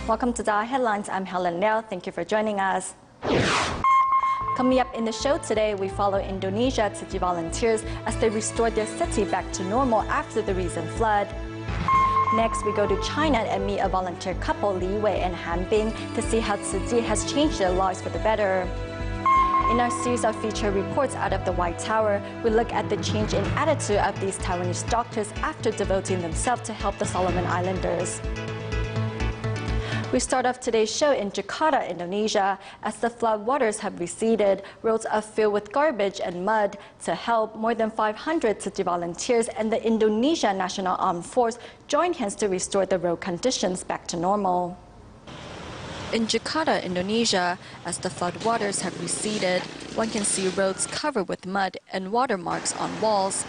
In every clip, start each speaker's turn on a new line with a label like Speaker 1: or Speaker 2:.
Speaker 1: Welcome to DaAi Headlines. I'm Helen Liao. Thank you for joining us. Coming up in the show today, we follow Indonesia Tzu Chi volunteers as they restore their city back to normal after the recent flood. Next, we go to China and meet a volunteer couple, Li Wei and Han Bing, to see how Tzu Chi has changed their lives for the better. In our series of featured reports out of the White Tower, we look at the change in attitude of these Taiwanese doctors after devoting themselves to help the Solomon Islanders. We start off today's show in Jakarta, Indonesia. As the flood waters have receded, roads are filled with garbage and mud. To help, more than 500 Tzu Chi volunteers and the Indonesia National Armed Force joined hands to restore the road conditions back to normal. In Jakarta, Indonesia, as the flood waters have receded, one can see roads covered with mud and watermarks on walls.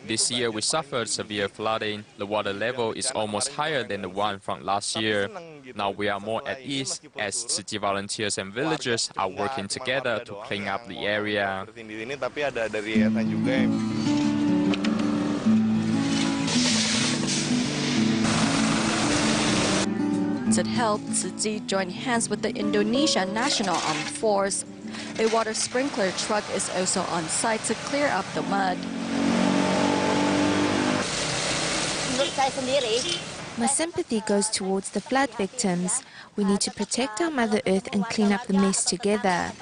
Speaker 2: This year we suffered severe flooding. The water level is almost higher than the one from last year. Now we are more at ease as Tzu Chi volunteers and villagers are working together to clean up the area.
Speaker 1: To help, Tzu Chi joined hands with the Indonesia National Armed Force. A water sprinkler truck is also on site to clear up the mud.
Speaker 3: My sympathy goes towards the flood victims. We need to protect our Mother Earth and clean up the mess together.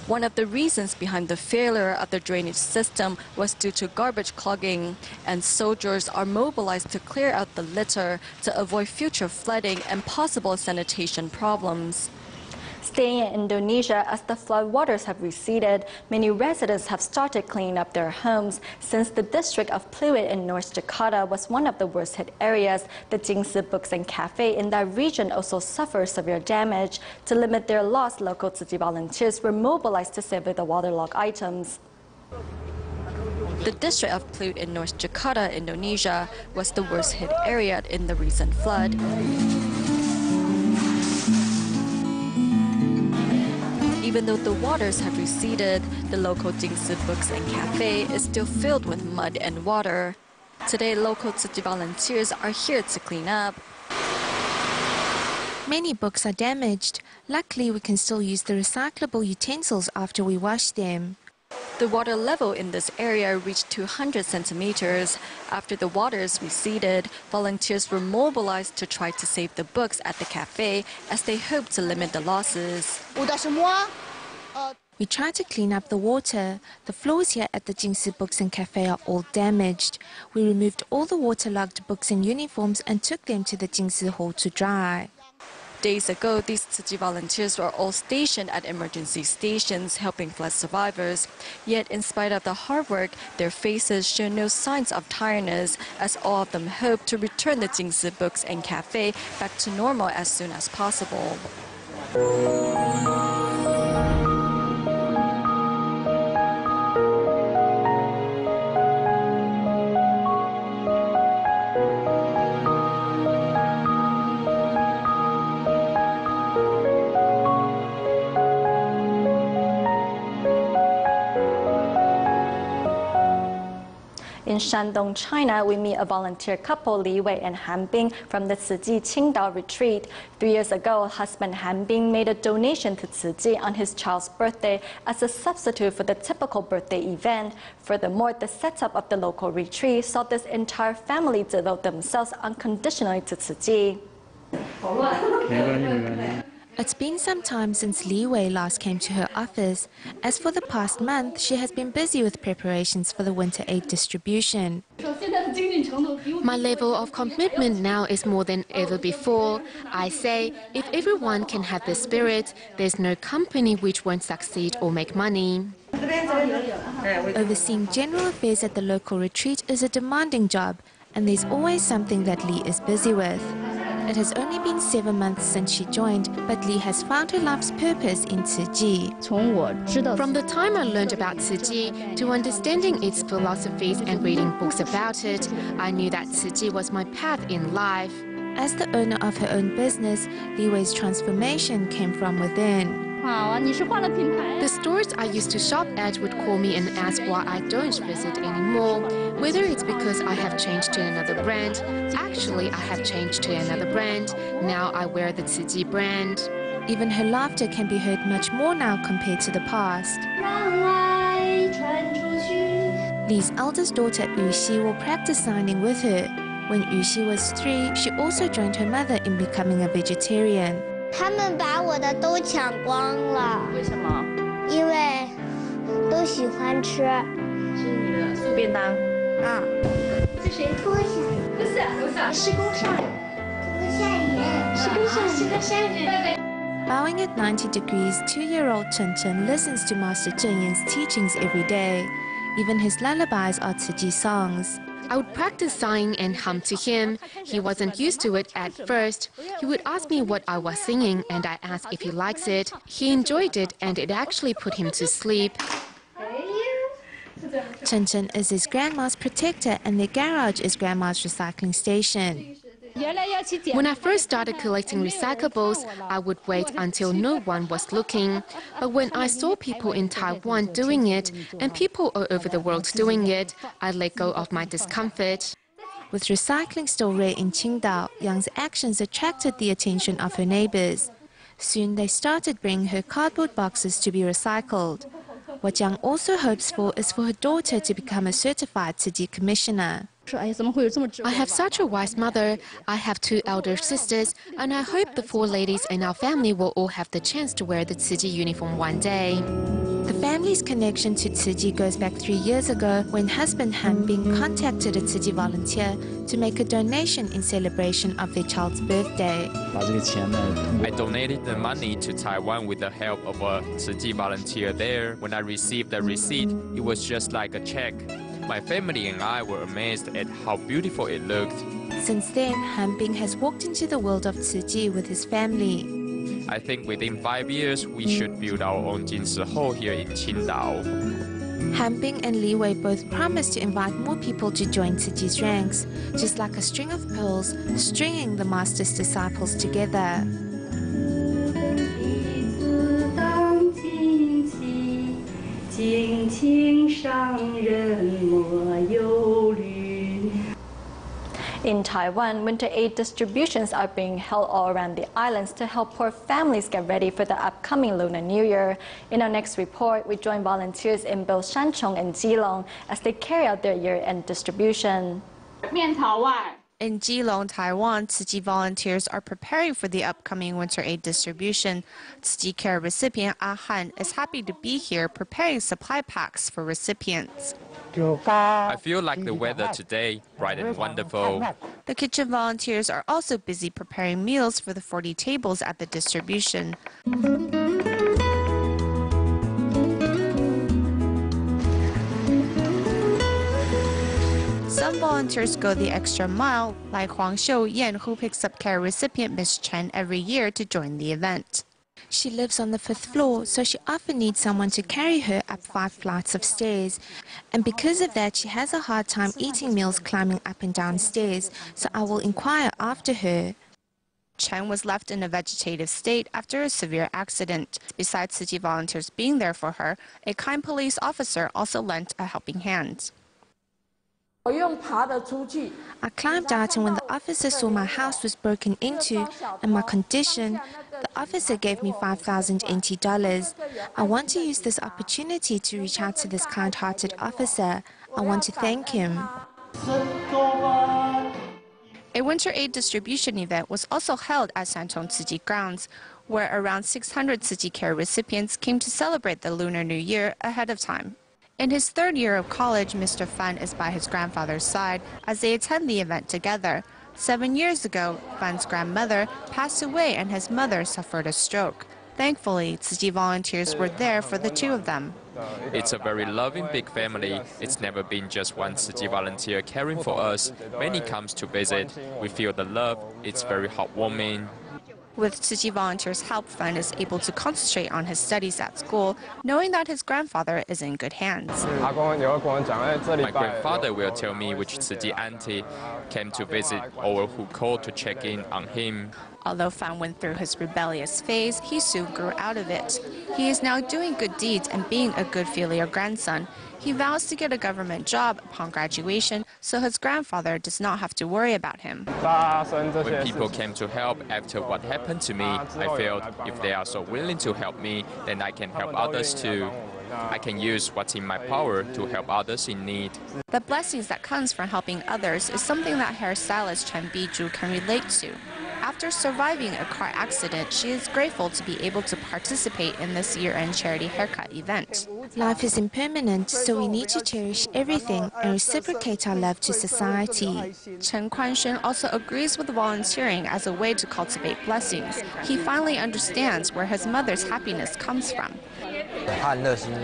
Speaker 1: One of the reasons behind the failure of the drainage system was due to garbage clogging, and soldiers are mobilized to clear out the litter to avoid future flooding and possible sanitation problems. Staying in Indonesia, as the flood waters have receded, many residents have started cleaning up their homes. Since the district of Pluit in North Jakarta was one of the worst hit areas, the Jingsi Books and Cafe in that region also suffered severe damage. To limit their loss, local Tzu Chi volunteers were mobilized to save the waterlogged items. The district of Pluit in North Jakarta, Indonesia, was the worst hit area in the recent flood. Even though the waters have receded, the local Jingsi Books and Cafe is still filled with mud and water. Today, local Tzu Chi volunteers are here to clean up.
Speaker 3: Many books are damaged. Luckily, we can still use the recyclable utensils after we wash them.
Speaker 1: The water level in this area reached 200 centimeters. After the waters receded, volunteers were mobilized to try to save the books at the cafe as they hope to limit the losses.
Speaker 3: We tried to clean up the water. The floors here at the Jingsi Books and Cafe are all damaged. We removed all the waterlogged books and uniforms and took them to the Jingsi Hall to dry.
Speaker 1: Days ago, these Tzu Chi volunteers were all stationed at emergency stations helping flood survivors. Yet, in spite of the hard work, their faces show no signs of tiredness, as all of them hope to return the Jingsi Books and Cafe back to normal as soon as possible. In Shandong, China, we meet a volunteer couple, Li Wei and Han Bing, from the Tzu Chi Qingdao retreat. 3 years ago, husband Han Bing made a donation to Tzu Chi on his child's birthday as a substitute for the typical birthday event. Furthermore, the setup of the local retreat saw this entire family devote themselves unconditionally to Tzu Chi.
Speaker 3: It's been some time since Li Wei last came to her office. As for the past month, she has been busy with preparations for the winter aid distribution.
Speaker 4: My level of commitment now is more than ever before. I say, if everyone can have the spirit, there's no company which won't succeed or make money.
Speaker 3: Overseeing general affairs at the local retreat is a demanding job, and there's always something that Li is busy with. It has only been 7 months since she joined, but Li has found her life's purpose in Tzu Chi.
Speaker 4: From the time I learned about Tzu Chi to understanding its philosophies and reading books about it, I knew that Tzu Chi was my path in life.
Speaker 3: As the owner of her own business, Li Wei's transformation came from within.
Speaker 4: The stores I used to shop at would call me and ask why I don't visit anymore. Whether it's because I have changed to another brand. Actually, I have changed to another brand. Now I wear the Tzu brand.
Speaker 3: Even her laughter can be heard much more now compared to the past. Li's eldest daughter Yuxi will practice signing with her. When Yuxi was 3, she also joined her mother in becoming a vegetarian.
Speaker 5: 他们把我的都抢光了。
Speaker 1: 为什么？
Speaker 5: 因为都喜欢吃。
Speaker 1: 是你的素便当。
Speaker 5: 啊。这谁脱下？不是，是宫上人。这个下人。是宫上人。是个下人。
Speaker 3: Bowing at 90 degrees, 2-year-old Chen Chen listens to Master Zheng Yan's teachings every day. Even his lullabies are Tzu songs.
Speaker 4: I would practice singing and hum to him. He wasn't used to it at first. He would ask me what I was singing, and I asked if he likes it. He enjoyed it, and it actually put him to sleep.
Speaker 3: Chen Chen is his grandma's protector, and their garage is grandma's recycling station.
Speaker 4: When I first started collecting recyclables, I would wait until no one was looking. But when I saw people in Taiwan doing it, and people all over the world doing it, I let go of my discomfort.
Speaker 3: With recycling still rare in Qingdao, Yang's actions attracted the attention of her neighbors. Soon they started bringing her cardboard boxes to be recycled. What Yang also hopes for is for her daughter to become a certified Tzu commissioner.
Speaker 4: I have such a wise mother. I have 2 elder sisters, and I hope the 4 ladies in our family will all have the chance to wear the Tzu uniform one day.
Speaker 3: The family's connection to Tzu goes back 3 years ago when husband Han Bing contacted a Tzu volunteer to make a donation in celebration of their child's birthday.
Speaker 2: I donated the money to Taiwan with the help of a Tzu volunteer there. When I received the receipt, it was just like a check. My family and I were amazed at how beautiful it looked.
Speaker 3: Since then, Han Bing has walked into the world of Tzu with his family.
Speaker 2: I think within 5 years, we should build our own Jinsi Hall here in Qingdao.
Speaker 3: Han Bing and Li Wei both promised to invite more people to join Tzu's ranks, just like a string of pearls stringing the master's disciples together.
Speaker 1: In Taiwan, Winter Aid distributions are being held all around the islands to help poor families get ready for the upcoming Lunar New Year. In our next report, we join volunteers in both Shanchong and Keelung as they carry out their year-end distribution.
Speaker 3: In Keelung, Taiwan, Tzu volunteers are preparing for the upcoming Winter Aid distribution. Tzu Care recipient Ah Han is happy to be here preparing supply packs for recipients.
Speaker 2: I feel like the weather today, bright and wonderful.
Speaker 3: The kitchen volunteers are also busy preparing meals for the 40 tables at the distribution. Some volunteers go the extra mile, like Huang Xiuyan, who picks up care recipient Miss Chen every year to join the event. She lives on the 5th floor, so she often needs someone to carry her up 5 flights of stairs. And because of that, she has a hard time eating meals climbing up and down stairs, so I will inquire after her. Chen was left in a vegetative state after a severe accident. Besides Tzu volunteers being there for her, a kind police officer also lent a helping hand. I climbed out, and when the officer saw my house was broken into and my condition, the officer gave me 5,000 NT dollars. I want to use this opportunity to reach out to this kind-hearted officer. I want to thank him. A Winter Aid distribution event was also held at Shanchong Tzu grounds, where around 600 Tzu Care recipients came to celebrate the Lunar New Year ahead of time. In his 3rd year of college, Mr. Fan is by his grandfather's side as they attend the event together. 7 years ago, Fan's grandmother passed away and his mother suffered a stroke. Thankfully, Tzu volunteers were there for the 2 of them.
Speaker 2: It's a very loving big family. It's never been just one Tzu volunteer caring for us. Many comes to visit. We feel the love. It's very heartwarming.
Speaker 3: With Tzu volunteers' help, Fan is able to concentrate on his studies at school, knowing that his grandfather is in good hands.
Speaker 2: My grandfather will tell me which Tzu auntie came to visit or who called to check in on him.
Speaker 3: Although Fan went through his rebellious phase, he soon grew out of it. He is now doing good deeds and being a good filial grandson. He vows to get a government job upon graduation, so his grandfather does not have to worry about him.
Speaker 2: When people came to help after what happened to me, I felt if they are so willing to help me, then I can help others too. I can use what's in my power to help others in need.
Speaker 3: The blessings that comes from helping others is something that hairstylist Chen Biju can relate to. After surviving a car accident, she is grateful to be able to participate in this year-end charity haircut event. Life is impermanent, so we need to cherish everything and reciprocate our love to society. Chen Kuanshen also agrees with volunteering as a way to cultivate blessings. He finally understands where his mother's happiness comes from.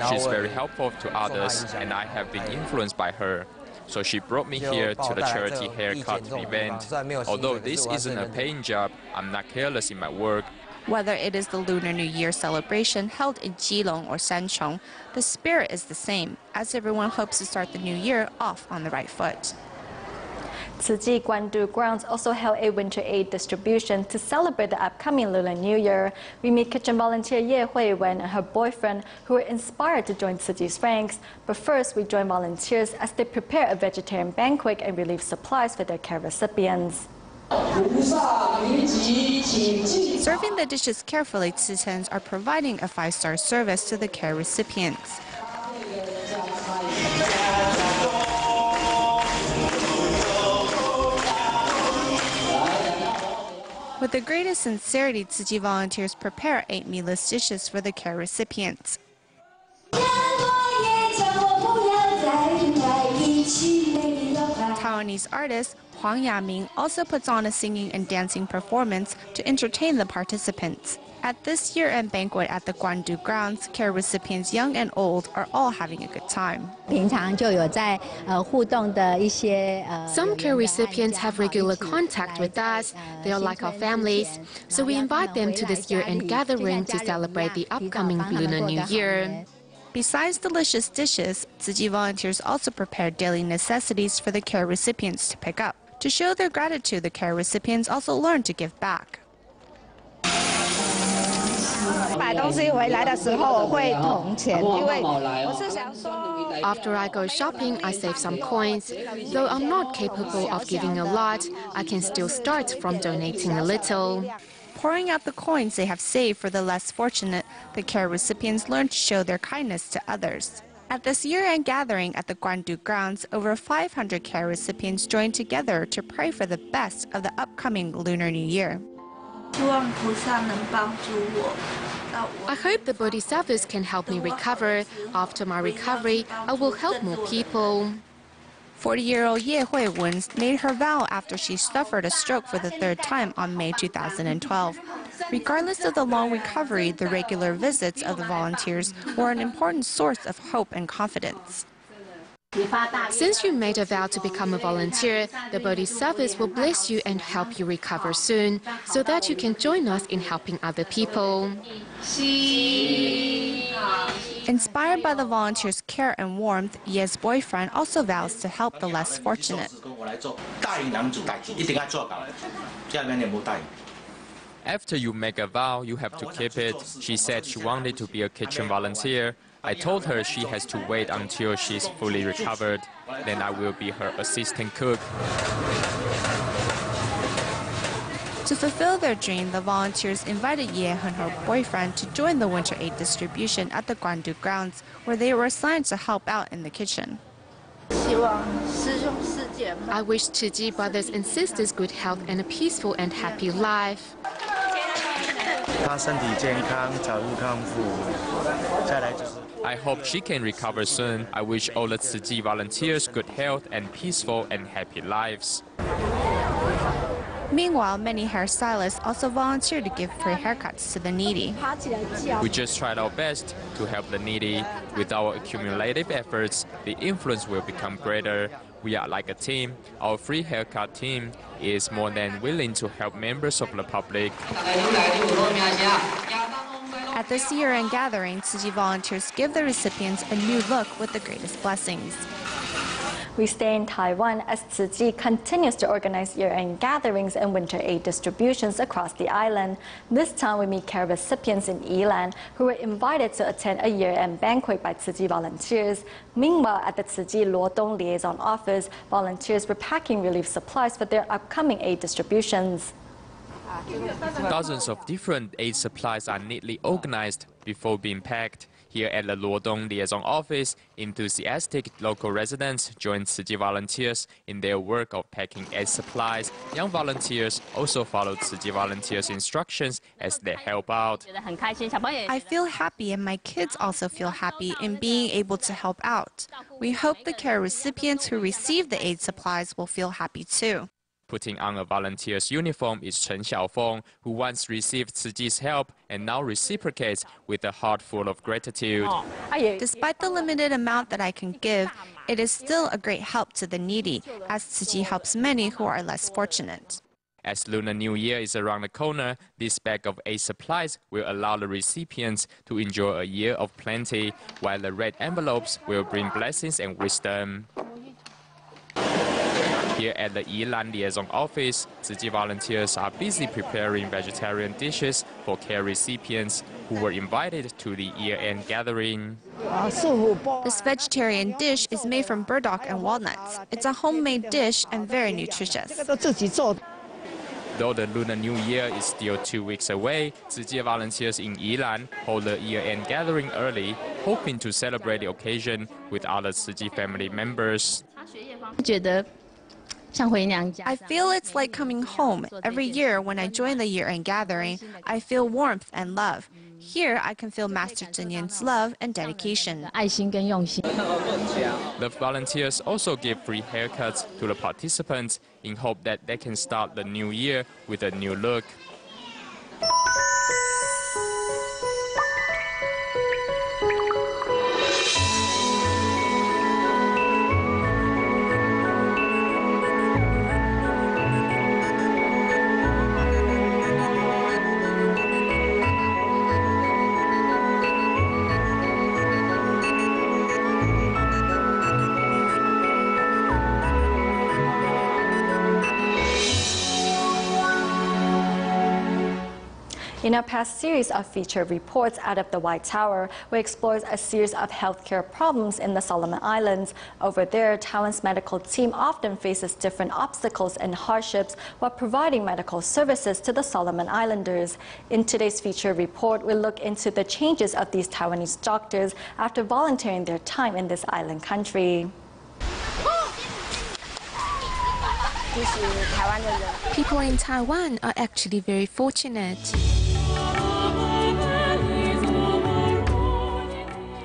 Speaker 2: She's very helpful to others, and I have been influenced by her. So she brought me here to the charity haircut event. Although this isn't a paying job, I'm not careless in my work.
Speaker 3: Whether it is the Lunar New Year celebration held in Keelung or Sanchong, the spirit is the same, as everyone hopes to start the new year off on the right foot.
Speaker 1: Tzu Guandu Grounds also held a winter aid distribution to celebrate the upcoming Lunar New Year. We meet kitchen volunteer Ye Huiwen and her boyfriend, who were inspired to join Tzu's ranks. But first, we join volunteers as they prepare a vegetarian banquet and relieve supplies for their care recipients.
Speaker 3: Serving the dishes carefully, Tzu are providing a 5-star service to the care recipients. With the greatest sincerity, Tzu volunteers prepare 8 meatless dishes for the care recipients. Taiwanese artist Huang Yaming also puts on a singing and dancing performance to entertain the participants. At this year-end banquet at the Guandu Grounds, care recipients young and old are all having a good time.
Speaker 4: Some care recipients have regular contact with us. They are like our families. So we invite them to this year-end gathering to celebrate the upcoming Lunar New Year.
Speaker 3: Besides delicious dishes, Tzu volunteers also prepare daily necessities for the care recipients to pick up. To show their gratitude, the care recipients also learn to give back.
Speaker 4: After I go shopping, I save some coins. Though I'm not capable of giving a lot, I can still start from donating a little.
Speaker 3: Pouring out the coins they have saved for the less fortunate, the care recipients learn to show their kindness to others. At this year-end gathering at the Guandu Grounds, over 500 care recipients joined together to pray for the best of the upcoming Lunar New Year.
Speaker 4: I hope the Bodhisattvas can help me recover. After my recovery, I will help more people.
Speaker 3: 40-year-old Ye Huiwen made her vow after she suffered a stroke for the 3rd time on May 2012. Regardless of the long recovery, the regular visits of the volunteers were an important source of hope and confidence.
Speaker 4: Since you made a vow to become a volunteer, the Bodhisattvas will bless you and help you recover soon, so that you can join us in helping other people.
Speaker 3: Inspired by the volunteers' care and warmth, Ye's boyfriend also vows to help the less fortunate.
Speaker 2: After you make a vow, you have to keep it. She said she wanted to be a kitchen volunteer. I told her she has to wait until she's fully recovered. Then I will be her assistant cook.
Speaker 3: To fulfill their dream, the volunteers invited Ye and her boyfriend to join the winter aid distribution at the Guandu Grounds, where they were assigned to help out in the kitchen.
Speaker 4: I wish Tzu brothers and sisters good health and a peaceful and happy life.
Speaker 2: I hope she can recover soon. I wish all the Tzu volunteers good health and peaceful and happy lives.
Speaker 3: Meanwhile, many hairstylists also volunteer to give free haircuts to the needy.
Speaker 2: We just tried our best to help the needy. With our accumulative efforts, the influence will become greater. We are like a team. Our free haircut team is more than willing to help members of the public.
Speaker 3: At this year-end gathering, Tzu volunteers give the recipients a new look with the greatest blessings.
Speaker 1: We stay in Taiwan as Tzu Chi continues to organize year-end gatherings and winter aid distributions across the island. This time we meet care recipients in Yilan who were invited to attend a year-end banquet by Tzu Chi volunteers. Meanwhile, at the Tzu Chi Luodong Liaison Office, volunteers were packing relief supplies for their upcoming aid distributions.
Speaker 2: Dozens of different aid supplies are neatly organized before being packed. Here at the Luodong Liaison Office, enthusiastic local residents join Tzu Chi volunteers in their work of packing aid supplies. Young volunteers also follow Tzu Chi volunteers' instructions as they help out.
Speaker 3: I feel happy and my kids also feel happy in being able to help out. We hope the care recipients who receive the aid supplies will feel happy too.
Speaker 2: Putting on a volunteer's uniform is Chen Xiaofeng, who once received Tzu Chi's help and now reciprocates with a heart full of gratitude.
Speaker 3: Despite the limited amount that I can give, it is still a great help to the needy, as Tzu Chi helps many who are less fortunate.
Speaker 2: As Lunar New Year is around the corner, this bag of aid supplies will allow the recipients to enjoy a year of plenty, while the red envelopes will bring blessings and wisdom. Here at the Yilan Liaison Office, Tzu Chi volunteers are busy preparing vegetarian dishes for care recipients who were invited to the year-end gathering.
Speaker 3: This vegetarian dish is made from burdock and walnuts. It's a homemade dish and very nutritious.
Speaker 2: Though the Lunar New Year is still 2 weeks away, Tzu Chi volunteers in Yilan hold the year-end gathering early, hoping to celebrate the occasion with other Tzu Chi family members.
Speaker 3: I feel it's like coming home. Every year when I join the year-end gathering, I feel warmth and love. Here I can feel Master Zhenyan's love and dedication.
Speaker 2: The volunteers also give free haircuts to the participants in hope that they can start the new year with a new look.
Speaker 1: In our past series of featured reports out of the White Tower, we explored a series of healthcare problems in the Solomon Islands. Over there, Taiwan's medical team often faces different obstacles and hardships while providing medical services to the Solomon Islanders. In today's featured report, we look into the changes of these Taiwanese doctors after volunteering their time in this island country.
Speaker 3: People in Taiwan are actually very fortunate.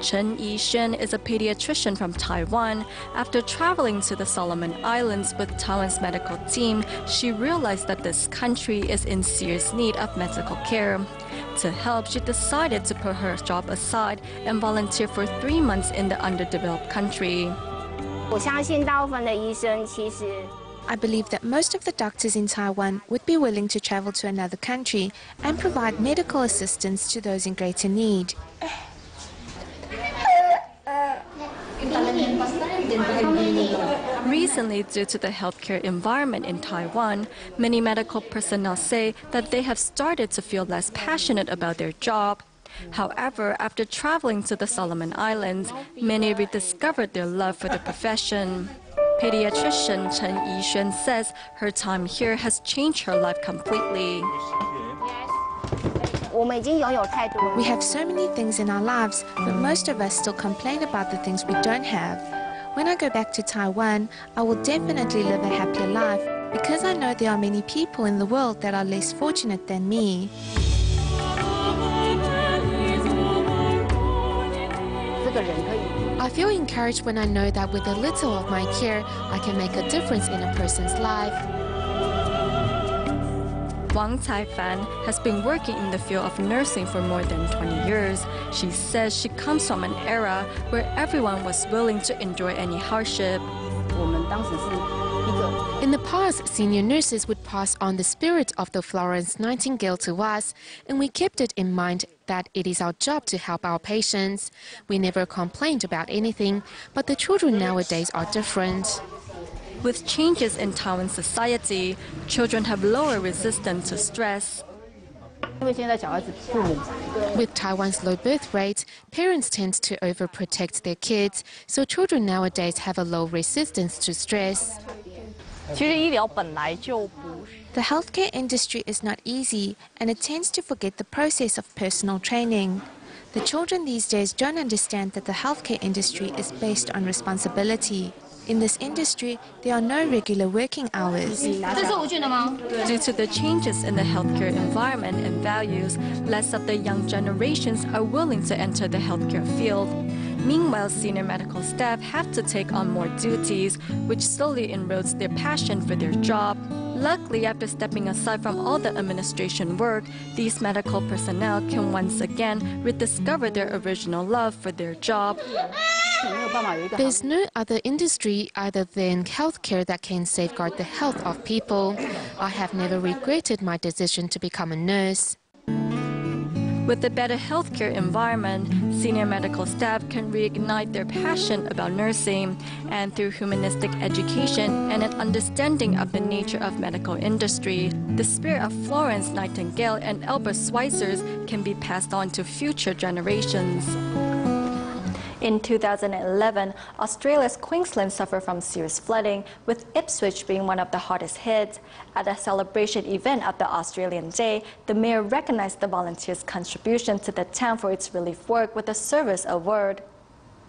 Speaker 1: Chen Yixuan is a pediatrician from Taiwan. After traveling to the Solomon Islands with Taiwan's medical team, she realized that this country is in serious need of medical care. To help, she decided to put her job aside and volunteer for 3 months in the underdeveloped country.
Speaker 3: I believe that most of the doctors in Taiwan would be willing to travel to another country and provide medical assistance to those in greater need.
Speaker 1: Recently, due to the healthcare environment in Taiwan, many medical personnel say that they have started to feel less passionate about their job. However, after traveling to the Solomon Islands, many rediscovered their love for the profession. Pediatrician Chen Yixuan says her time here has changed her life completely.
Speaker 3: We have so many things in our lives, but most of us still complain about the things we don't have. When I go back to Taiwan, I will definitely live a happier life because I know there are many people in the world that are less fortunate than me. I feel encouraged when I know that with a little of my care, I can make a difference in a person's life.
Speaker 1: Wang Caifan has been working in the field of nursing for more than 20 years. She says she comes from an era where everyone was willing to endure any hardship.
Speaker 4: In the past, senior nurses would pass on the spirit of the Florence Nightingale to us, and we kept it in mind that it is our job to help our patients. We never complained about anything, but the children nowadays are different.
Speaker 1: With changes in Taiwan society, children have lower resistance to stress.
Speaker 4: With Taiwan's low birth rate, parents tend to overprotect their kids, so children nowadays have a low resistance to stress.
Speaker 3: The healthcare industry is not easy, and it tends to forget the process of personal training. The children these days don't understand that the healthcare industry is based on responsibility. In this industry, there are no regular working hours.
Speaker 1: Due to the changes in the healthcare environment and values, less of the young generations are willing to enter the healthcare field. Meanwhile, senior medical staff have to take on more duties, which slowly erodes their passion for their job. Luckily, after stepping aside from all the administration work, these medical personnel can once again rediscover their original love for their job.
Speaker 4: There's no other industry other than healthcare that can safeguard the health of people. I have never regretted my decision to become a nurse.
Speaker 1: With a better healthcare environment, senior medical staff can reignite their passion about nursing, and through humanistic education and an understanding of the nature of medical industry, the spirit of Florence Nightingale and Albert Schweitzer's can be passed on to future generations. In 2011, Australia's Queensland suffered from serious flooding, with Ipswich being one of the hardest hit. At a celebration event of the Australian Day, the mayor recognized the volunteers' contribution to the town for its relief work with a service award.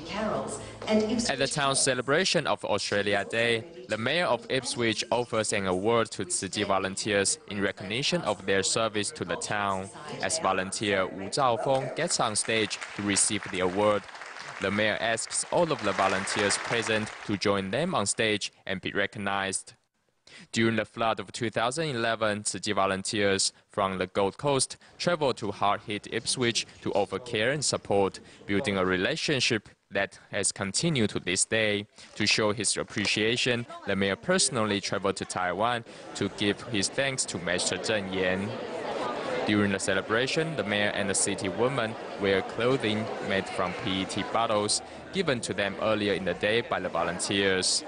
Speaker 2: At the town's celebration of Australia Day, the mayor of Ipswich offers an award to Tzu Chi volunteers in recognition of their service to the town. As volunteer Wu Zhaofeng gets on stage to receive the award, the mayor asks all of the volunteers present to join them on stage and be recognized. During the flood of 2011, Tzu Chi volunteers from the Gold Coast traveled to hard-hit Ipswich to offer care and support, building a relationship that has continued to this day. To show his appreciation, the mayor personally traveled to Taiwan to give his thanks to Master Zheng Yan. During the celebration, the mayor and the city woman wear clothing made from PET bottles given to them earlier in the day by the volunteers.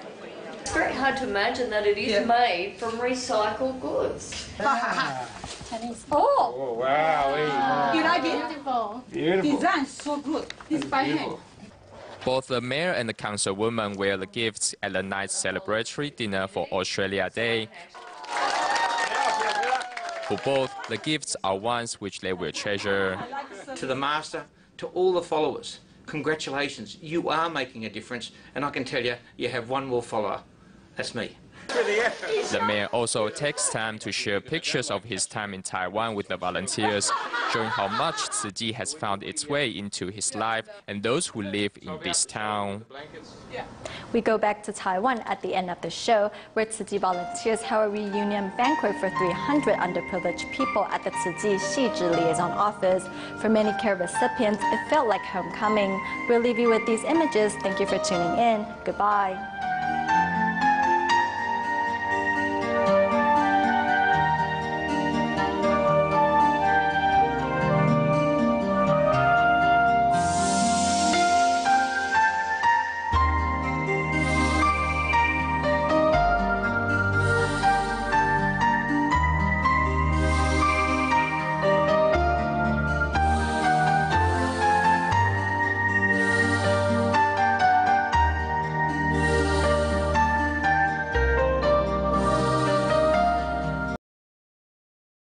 Speaker 6: It's very hard to imagine that it is made from recycled goods.
Speaker 7: Oh, wow. You like it? Beautiful. Design so good. It's by hand.
Speaker 2: Both the mayor and the councilwoman wear the gifts at the night's celebratory dinner for Australia Day. For both, the gifts are ones which they will treasure.
Speaker 8: To the master, to all the followers, congratulations. You are making a difference, and I can tell you, you have one more follower. That's me.
Speaker 2: The mayor also takes time to share pictures of his time in Taiwan with the volunteers, showing how much Tzu Chi has found its way into his life and those who live in this town.
Speaker 1: We go back to Taiwan at the end of the show, where Tzu Chi volunteers held a reunion banquet for 300 underprivileged people at the Tzu Chi Xizhi Liaison Office. For many care recipients, it felt like homecoming. We'll leave you with these images. Thank you for tuning in. Goodbye.